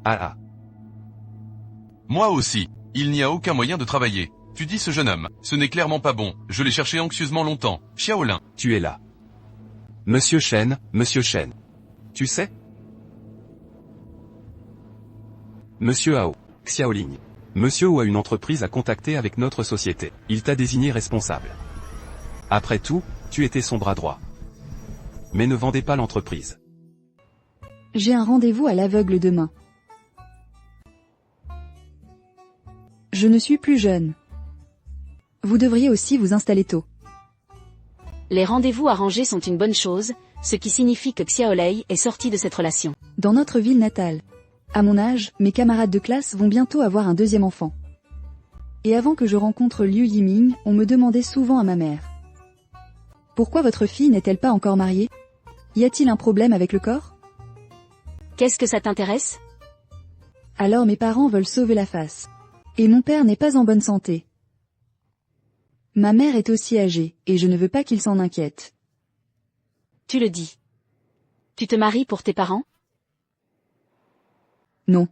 Ah ah. Moi aussi. Il n'y a aucun moyen de travailler. Tu dis ce jeune homme. Ce n'est clairement pas bon. Je l'ai cherché anxieusement longtemps. Xiaolin. Tu es là. Monsieur Shen, Monsieur Shen. Tu sais? Monsieur Hao. Xiaoling. Monsieur Wu a une entreprise à contacter avec notre société. Il t'a désigné responsable. Après tout, tu étais son bras droit. Mais ne vendez pas l'entreprise. J'ai un rendez-vous à l'aveugle demain. Je ne suis plus jeune. Vous devriez aussi vous installer tôt. Les rendez-vous arrangés sont une bonne chose, ce qui signifie que Xiaolei est sorti de cette relation. Dans notre ville natale. À mon âge, mes camarades de classe vont bientôt avoir un deuxième enfant. Et avant que je rencontre Liu Yiming, on me demandait souvent à ma mère. Pourquoi votre fille n'est-elle pas encore mariée? Y a-t-il un problème avec le corps? Qu'est-ce que ça t'intéresse? Alors mes parents veulent sauver la face. Et mon père n'est pas en bonne santé. Ma mère est aussi âgée, et je ne veux pas qu'il s'en inquiète. Tu le dis. Tu te maries pour tes parents? Non.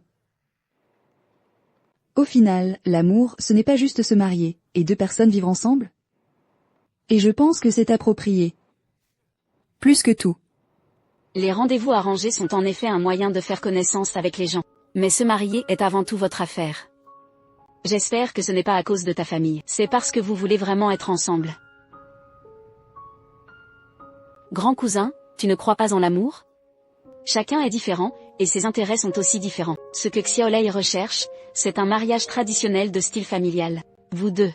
Au final, l'amour, ce n'est pas juste se marier, et deux personnes vivre ensemble? Et je pense que c'est approprié. Plus que tout. Les rendez-vous arrangés sont en effet un moyen de faire connaissance avec les gens. Mais se marier est avant tout votre affaire. J'espère que ce n'est pas à cause de ta famille. C'est parce que vous voulez vraiment être ensemble. Grand cousin, tu ne crois pas en l'amour? Chacun est différent, et ses intérêts sont aussi différents. Ce que Xiaolei recherche, c'est un mariage traditionnel de style familial. Vous deux.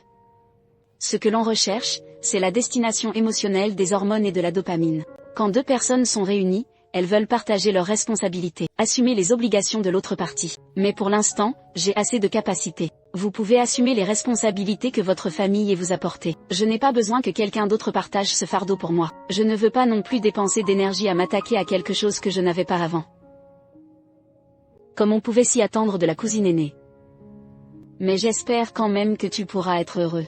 Ce que l'on recherche, c'est la destination émotionnelle des hormones et de la dopamine. Quand deux personnes sont réunies, elles veulent partager leurs responsabilités, assumer les obligations de l'autre partie. Mais pour l'instant, j'ai assez de capacités. Vous pouvez assumer les responsabilités que votre famille vous apportez. Je n'ai pas besoin que quelqu'un d'autre partage ce fardeau pour moi. Je ne veux pas non plus dépenser d'énergie à m'attaquer à quelque chose que je n'avais pas avant. Comme on pouvait s'y attendre de la cousine aînée. Mais j'espère quand même que tu pourras être heureux.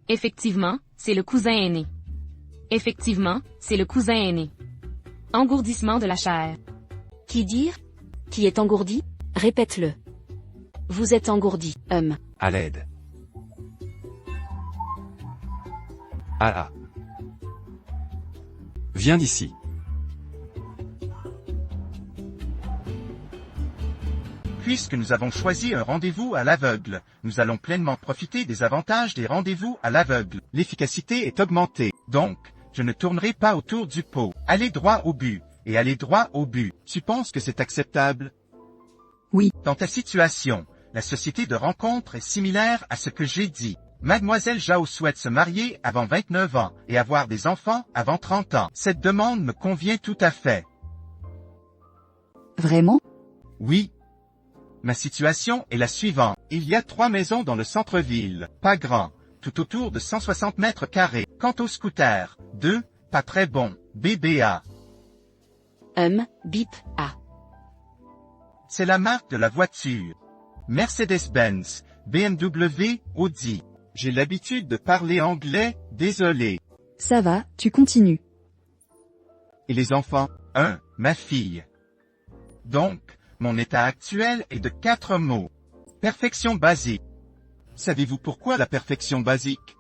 Effectivement, c'est le cousin aîné. Effectivement, c'est le cousin aîné. Engourdissement de la chair. Qui dire? Qui est engourdi? Répète-le. Vous êtes engourdi, À l'aide. Ah ah. Viens d'ici. Puisque nous avons choisi un rendez-vous à l'aveugle, nous allons pleinement profiter des avantages des rendez-vous à l'aveugle. L'efficacité est augmentée, donc, je ne tournerai pas autour du pot. Allez droit au but, et allez droit au but. Tu penses que c'est acceptable? Oui. Dans ta situation, la société de rencontre est similaire à ce que j'ai dit. Mademoiselle Zhao souhaite se marier avant 29 ans, et avoir des enfants avant 30 ans. Cette demande me convient tout à fait. Vraiment? Oui. Ma situation est la suivante. Il y a 3 maisons dans le centre-ville, pas grand, tout autour de 160 mètres carrés. Quant au scooter, 2, pas très bon, BBA. Bip, A. C'est la marque de la voiture. Mercedes-Benz, BMW, Audi. J'ai l'habitude de parler anglais, désolé. Ça va, tu continues. Et les enfants? 1, ma fille. Donc, mon état actuel est de 4 mots. Perfection basique. Savez-vous pourquoi la perfection basique?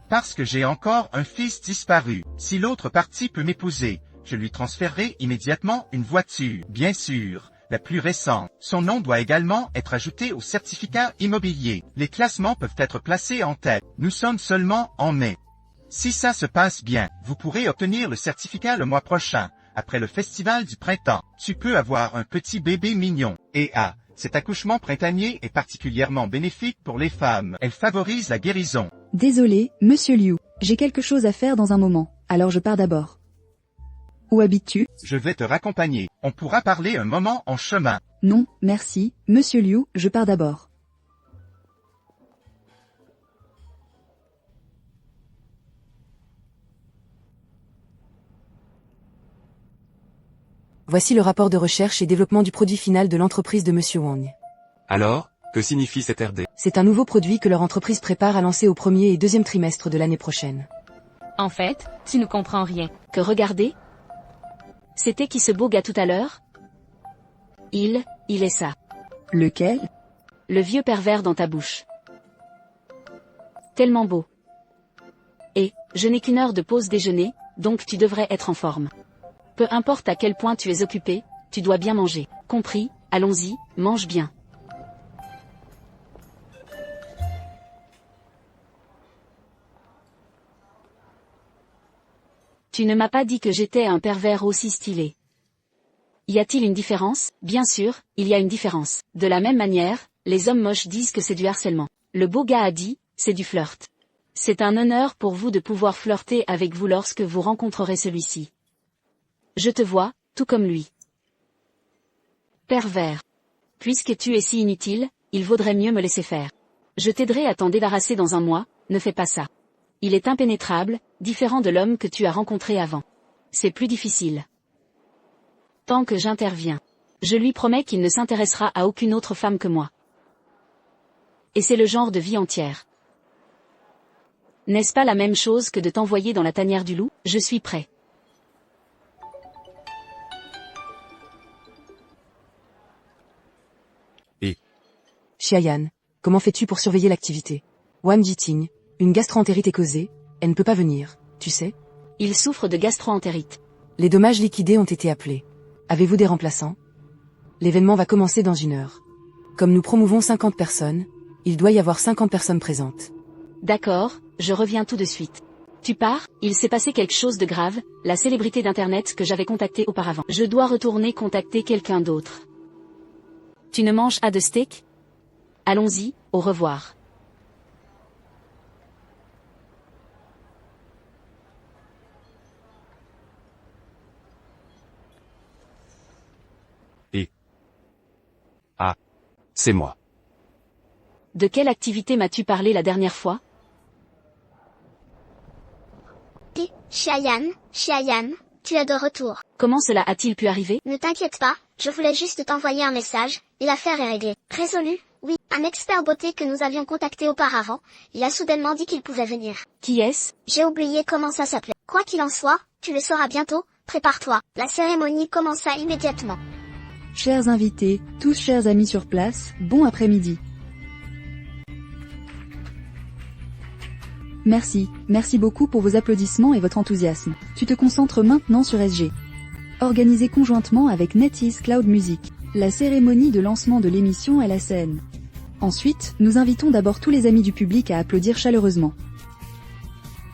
Parce que j'ai encore un fils disparu. Si l'autre partie peut m'épouser, je lui transférerai immédiatement une voiture. Bien sûr, la plus récente. Son nom doit également être ajouté au certificat immobilier. Les classements peuvent être placés en tête. Nous sommes seulement en mai. Si ça se passe bien, vous pourrez obtenir le certificat le mois prochain, après le festival du printemps. Tu peux avoir un petit bébé mignon. Et cet accouchement printanier est particulièrement bénéfique pour les femmes. Elle favorise la guérison. Désolé, monsieur Liu. J'ai quelque chose à faire dans un moment, alors je pars d'abord. Où habites-tu? Je vais te raccompagner. On pourra parler un moment en chemin. Non, merci, monsieur Liu, je pars d'abord. Voici le rapport de recherche et développement du produit final de l'entreprise de Monsieur Wang. Alors, que signifie cette RD? C'est un nouveau produit que leur entreprise prépare à lancer au premier et deuxième trimestre de l'année prochaine. En fait, tu ne comprends rien. Que regardez? C'était qui ce beau gars tout à l'heure? Il est ça. Lequel? Le vieux pervers dans ta bouche. Tellement beau. Et, je n'ai qu'une heure de pause déjeuner, donc tu devrais être en forme. Peu importe à quel point tu es occupé, tu dois bien manger. Compris? Allons-y, mange bien. Tu ne m'as pas dit que j'étais un pervers aussi stylé. Y a-t-il une différence? Bien sûr, il y a une différence. De la même manière, les hommes moches disent que c'est du harcèlement. Le beau gars a dit, c'est du flirt. C'est un honneur pour vous de pouvoir flirter avec vous lorsque vous rencontrerez celui-ci. Je te vois, tout comme lui. Pervers. Puisque tu es si inutile, il vaudrait mieux me laisser faire. Je t'aiderai à t'en débarrasser dans un mois, ne fais pas ça. Il est impénétrable, différent de l'homme que tu as rencontré avant. C'est plus difficile. Tant que j'interviens. Je lui promets qu'il ne s'intéressera à aucune autre femme que moi. Et c'est le genre de vie entière. N'est-ce pas la même chose que de t'envoyer dans la tanière du loup? Je suis prêt. Xiayan, comment fais-tu pour surveiller l'activité? Wang Jiting, une gastro-entérite est causée, elle ne peut pas venir, tu sais? Il souffre de gastro-entérite. Les dommages liquidés ont été appelés. Avez-vous des remplaçants? L'événement va commencer dans 1 heure. Comme nous promouvons 50 personnes, il doit y avoir 50 personnes présentes. D'accord, je reviens tout de suite. Tu pars? Il s'est passé quelque chose de grave, la célébrité d'internet que j'avais contactée auparavant. Je dois retourner contacter quelqu'un d'autre. Tu ne manges pas de steak? Allons-y, au revoir. Ah. C'est moi. De quelle activité m'as-tu parlé la dernière fois? Xiayan, tu es de retour. Comment cela a-t-il pu arriver? Ne t'inquiète pas, je voulais juste t'envoyer un message, et l'affaire est réglée. Résolu? Oui, un expert beauté que nous avions contacté auparavant, il a soudainement dit qu'il pouvait venir. Qui est-ce? J'ai oublié comment ça s'appelait. Quoi qu'il en soit, tu le sauras bientôt, prépare-toi. La cérémonie commença immédiatement. Chers invités, tous chers amis sur place, bon après-midi. Merci beaucoup pour vos applaudissements et votre enthousiasme. Tu te concentres maintenant sur SG. Organisé conjointement avec NetEase Cloud Music. La cérémonie de lancement de l'émission est la scène. Ensuite, nous invitons d'abord tous les amis du public à applaudir chaleureusement.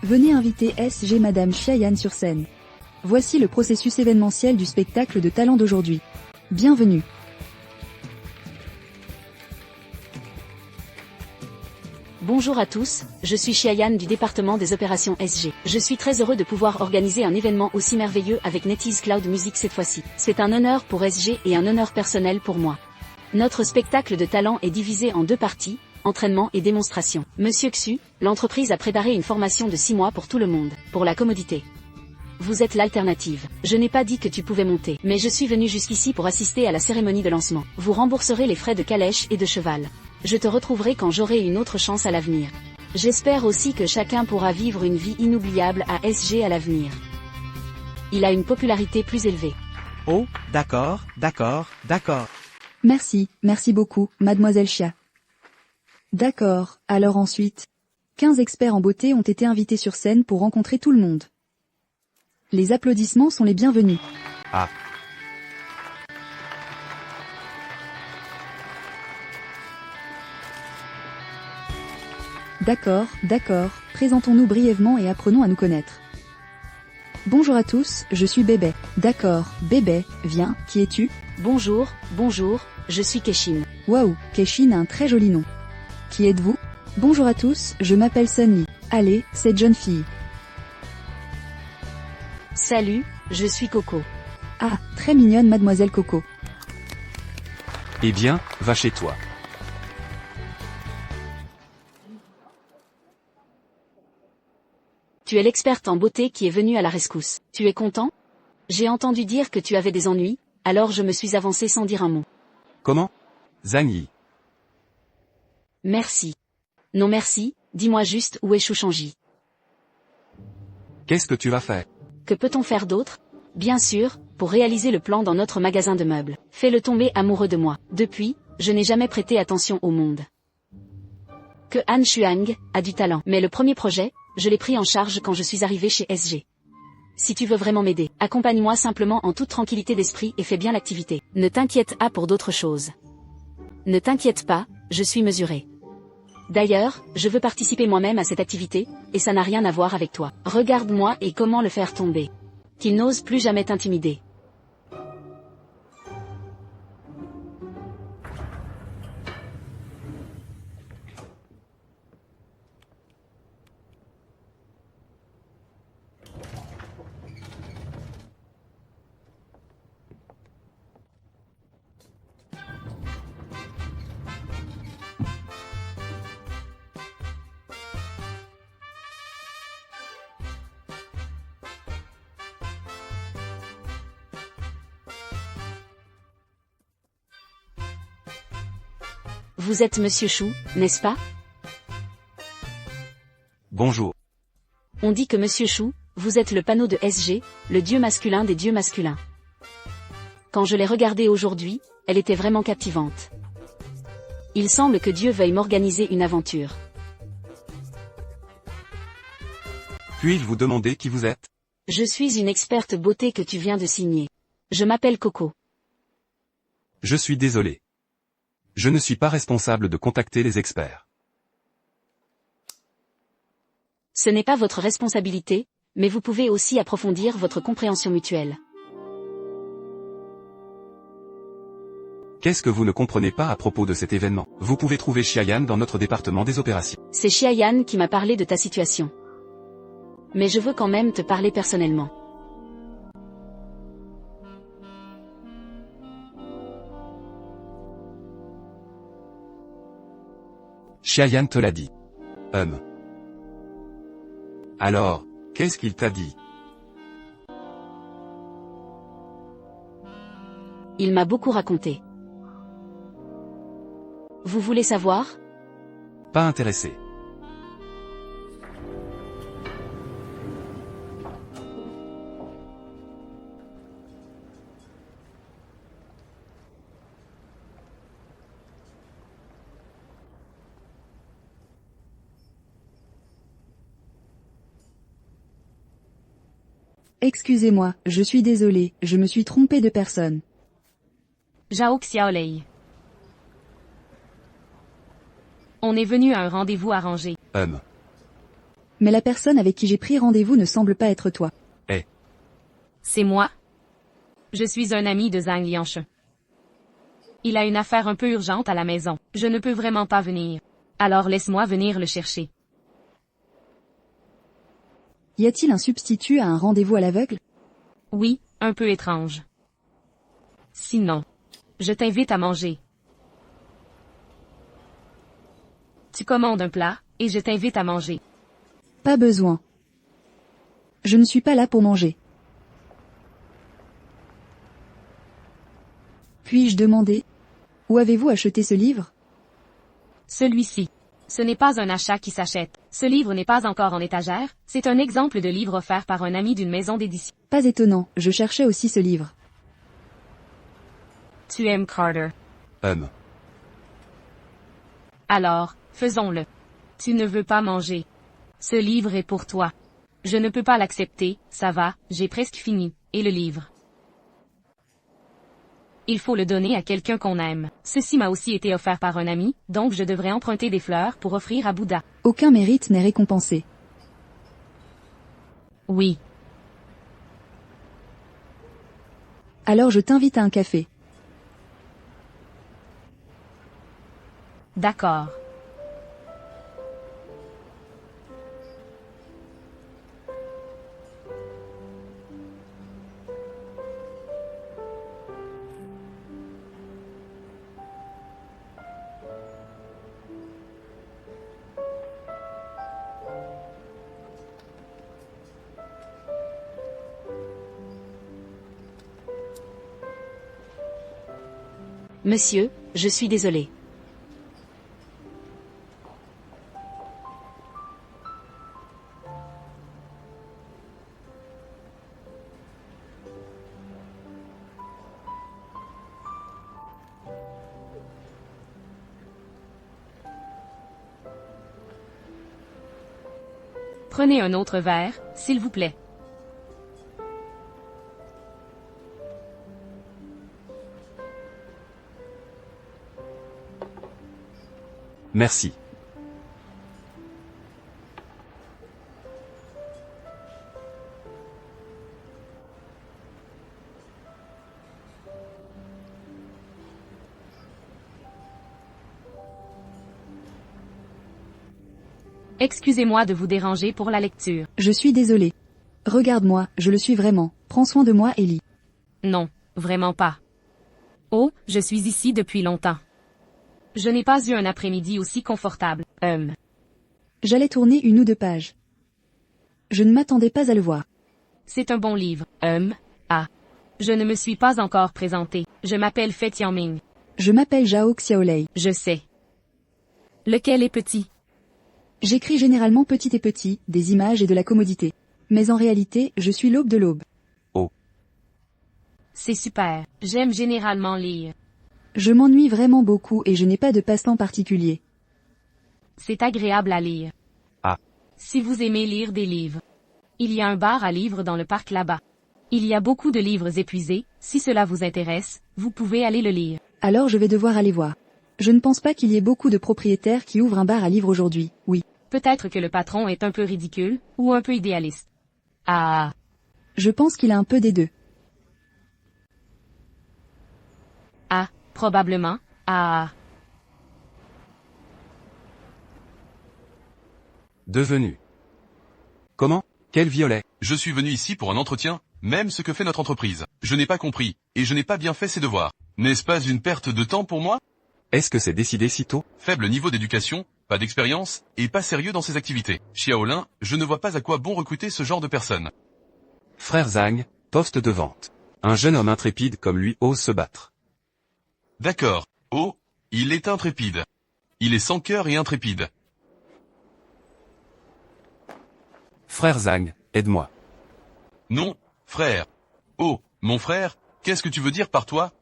Venez inviter SG Madame Xiayan sur scène. Voici le processus événementiel du spectacle de talent d'aujourd'hui. Bienvenue. Bonjour à tous, je suis Xiayan du département des opérations SG. Je suis très heureux de pouvoir organiser un événement aussi merveilleux avec NetEase Cloud Music cette fois-ci. C'est un honneur pour SG et un honneur personnel pour moi. Notre spectacle de talent est divisé en 2 parties, entraînement et démonstration. Monsieur Xu, l'entreprise a préparé une formation de 6 mois pour tout le monde, pour la commodité. Vous êtes l'alternative. Je n'ai pas dit que tu pouvais monter, mais je suis venu jusqu'ici pour assister à la cérémonie de lancement. Vous rembourserez les frais de calèche et de cheval. Je te retrouverai quand j'aurai une autre chance à l'avenir. J'espère aussi que chacun pourra vivre une vie inoubliable à SG à l'avenir. Il a une popularité plus élevée. Oh, d'accord. Merci beaucoup, mademoiselle Xia. D'accord, alors ensuite. 15 experts en beauté ont été invités sur scène pour rencontrer tout le monde. Les applaudissements sont les bienvenus. Ah. D'accord, présentons-nous brièvement et apprenons à nous connaître. Bonjour à tous, je suis Bébé. D'accord, Bébé, viens, qui es-tu? Bonjour, je suis Keshin. Waouh, Keshin a un très joli nom. Qui êtes-vous? Bonjour à tous, je m'appelle Sunny. Allez, cette jeune fille. Salut, je suis Coco. Ah, très mignonne mademoiselle Coco. Eh bien, va chez toi. Tu es l'experte en beauté qui est venue à la rescousse. Tu es content? J'ai entendu dire que tu avais des ennuis, alors je me suis avancée sans dire un mot. Comment? Zhang Yi. Merci. Non merci, dis-moi juste où est Chouchangi. Qu'est-ce que tu vas faire? Que peut-on faire d'autre? Bien sûr, pour réaliser le plan dans notre magasin de meubles. Fais-le tomber amoureux de moi. Depuis, je n'ai jamais prêté attention au monde. Que Han Shuang a du talent. Mais le premier projet, je l'ai pris en charge quand je suis arrivé chez SG. Si tu veux vraiment m'aider, accompagne-moi simplement en toute tranquillité d'esprit et fais bien l'activité. Ne t'inquiète pas pour d'autres choses. Ne t'inquiète pas, je suis mesuré. D'ailleurs, je veux participer moi-même à cette activité, et ça n'a rien à voir avec toi. Regarde-moi et comment le faire tomber. Qu'il n'ose plus jamais t'intimider. Vous êtes Monsieur Chou, n'est-ce pas? Bonjour. On dit que Monsieur Chou, vous êtes le panneau de SG, le dieu masculin des dieux masculins. Quand je l'ai regardée aujourd'hui, elle était vraiment captivante. Il semble que Dieu veuille m'organiser une aventure. Puis-je vous demander qui vous êtes? Je suis une experte beauté que tu viens de signer. Je m'appelle Coco. Je suis désolé. Je ne suis pas responsable de contacter les experts. Ce n'est pas votre responsabilité, mais vous pouvez aussi approfondir votre compréhension mutuelle. Qu'est-ce que vous ne comprenez pas à propos de cet événement? Vous pouvez trouver Xiayan dans notre département des opérations. C'est Xiayan qui m'a parlé de ta situation. Mais je veux quand même te parler personnellement. Xiayan te l'a dit. Alors, qu'est-ce qu'il t'a dit? Il m'a beaucoup raconté. Vous voulez savoir? Pas intéressé. Excusez-moi, je suis désolé, je me suis trompé de personne. Zhao Xiaolei. On est venu à un rendez-vous arrangé. Mais la personne avec qui j'ai pris rendez-vous ne semble pas être toi. C'est moi. Je suis un ami de Zhang Lianchun. Il a une affaire un peu urgente à la maison. Je ne peux vraiment pas venir. Alors laisse-moi venir le chercher. Y a-t-il un substitut à un rendez-vous à l'aveugle? Oui, un peu étrange. Sinon, je t'invite à manger. Tu commandes un plat, et je t'invite à manger. Pas besoin. Je ne suis pas là pour manger. Puis-je demander? Où avez-vous acheté ce livre? Celui-ci. Ce n'est pas un achat qui s'achète. Ce livre n'est pas encore en étagère, c'est un exemple de livre offert par un ami d'une maison d'édition. Pas étonnant, je cherchais aussi ce livre. Tu aimes Carter. Alors, faisons-le. Tu ne veux pas manger. Ce livre est pour toi. Je ne peux pas l'accepter, ça va, j'ai presque fini. Et le livre? Il faut le donner à quelqu'un qu'on aime. Ceci m'a aussi été offert par un ami, donc je devrais emprunter des fleurs pour offrir à Bouddha. Aucun mérite n'est récompensé. Oui. Alors je t'invite à un café. D'accord. Monsieur, je suis désolé. Prenez un autre verre, s'il vous plaît. Merci. Excusez-moi de vous déranger pour la lecture. Je suis désolée. Regarde-moi, je le suis vraiment. Prends soin de moi, Ellie. Non, vraiment pas. Oh, je suis ici depuis longtemps. Je n'ai pas eu un après-midi aussi confortable. J'allais tourner une ou deux pages. Je ne m'attendais pas à le voir. C'est un bon livre. Je ne me suis pas encore présenté. Je m'appelle Fei Tianming. Je m'appelle Zhao Xiaolei. Je sais. Lequel est petit? J'écris généralement petit et petit, des images et de la commodité. Mais en réalité, je suis l'aube de l'aube. C'est super. J'aime généralement lire. Je m'ennuie vraiment beaucoup et je n'ai pas de passe-temps particulier. C'est agréable à lire. Ah. Si vous aimez lire des livres. Il y a un bar à livres dans le parc là-bas. Il y a beaucoup de livres épuisés, si cela vous intéresse, vous pouvez aller le lire. Alors je vais devoir aller voir. Je ne pense pas qu'il y ait beaucoup de propriétaires qui ouvrent un bar à livres aujourd'hui, oui. Peut-être que le patron est un peu ridicule, ou un peu idéaliste. Je pense qu'il a un peu des deux. Probablement. Devenu. Comment? Quel violet? Je suis venu ici pour un entretien, même ce que fait notre entreprise. Je n'ai pas compris, et je n'ai pas bien fait ses devoirs. N'est-ce pas une perte de temps pour moi? Est-ce que c'est décidé si tôt? Faible niveau d'éducation, pas d'expérience, et pas sérieux dans ses activités. Xiaolin, je ne vois pas à quoi bon recruter ce genre de personnes. Frère Zhang, poste de vente. Un jeune homme intrépide comme lui ose se battre. D'accord. Oh, il est intrépide. Il est sans cœur et intrépide. Frère Zhang, aide-moi. Non, frère. Oh, mon frère, qu'est-ce que tu veux dire par toi?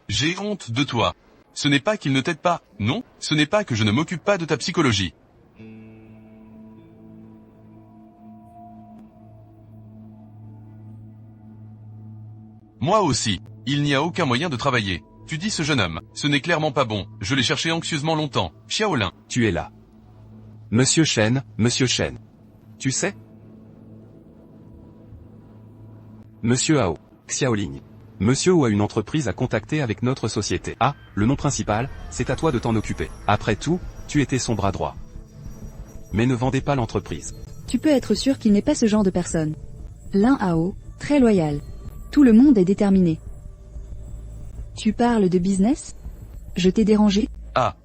J'ai honte de toi. Ce n'est pas qu'il ne t'aide pas, non, ce n'est pas que je ne m'occupe pas de ta psychologie. Moi aussi. Il n'y a aucun moyen de travailler. Tu dis ce jeune homme, ce n'est clairement pas bon, je l'ai cherché anxieusement longtemps. Xiaolin. Tu es là. Monsieur Shen. Tu sais? Monsieur Hao. Xiaoling. Monsieur Wu a une entreprise à contacter avec notre société. Le nom principal, c'est à toi de t'en occuper. Après tout, tu étais son bras droit. Mais ne vendez pas l'entreprise. Tu peux être sûr qu'il n'est pas ce genre de personne. Lin Hao, très loyal. Tout le monde est déterminé. Tu parles de business? Je t'ai dérangé?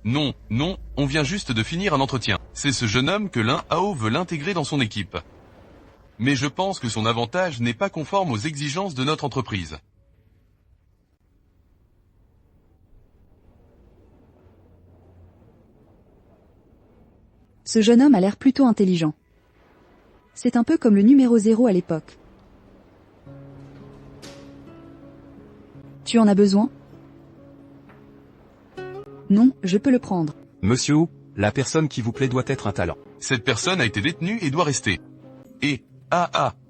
Non, on vient juste de finir un entretien. C'est ce jeune homme que Lin Hao veut l'intégrer dans son équipe. Mais je pense que son avantage n'est pas conforme aux exigences de notre entreprise. Ce jeune homme a l'air plutôt intelligent. C'est un peu comme le numéro 0 à l'époque. Tu en as besoin? Non, je peux le prendre. Monsieur Wu, la personne qui vous plaît doit être un talent. Cette personne a été détenue et doit rester. Et,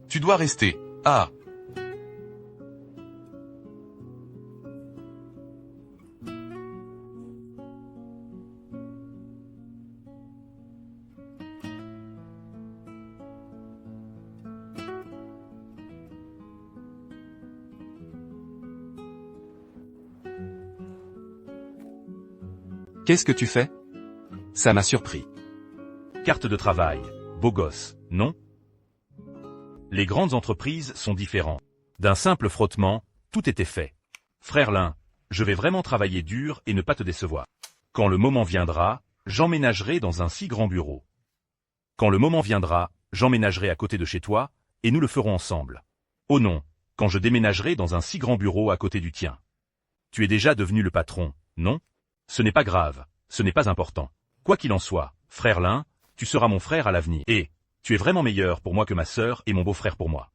tu dois rester. Qu'est-ce que tu fais? Ça m'a surpris. Carte de travail. Beau gosse, non? Les grandes entreprises sont différentes. D'un simple frottement, tout était fait. Frère Lin, je vais vraiment travailler dur et ne pas te décevoir. Quand le moment viendra, j'emménagerai dans un si grand bureau. Quand le moment viendra, j'emménagerai à côté de chez toi, et nous le ferons ensemble. Oh non, quand je déménagerai dans un si grand bureau à côté du tien. Tu es déjà devenu le patron, non? Ce n'est pas grave, ce n'est pas important. Quoi qu'il en soit, frère Lin, tu seras mon frère à l'avenir. Et, tu es vraiment meilleur pour moi que ma sœur et mon beau-frère pour moi.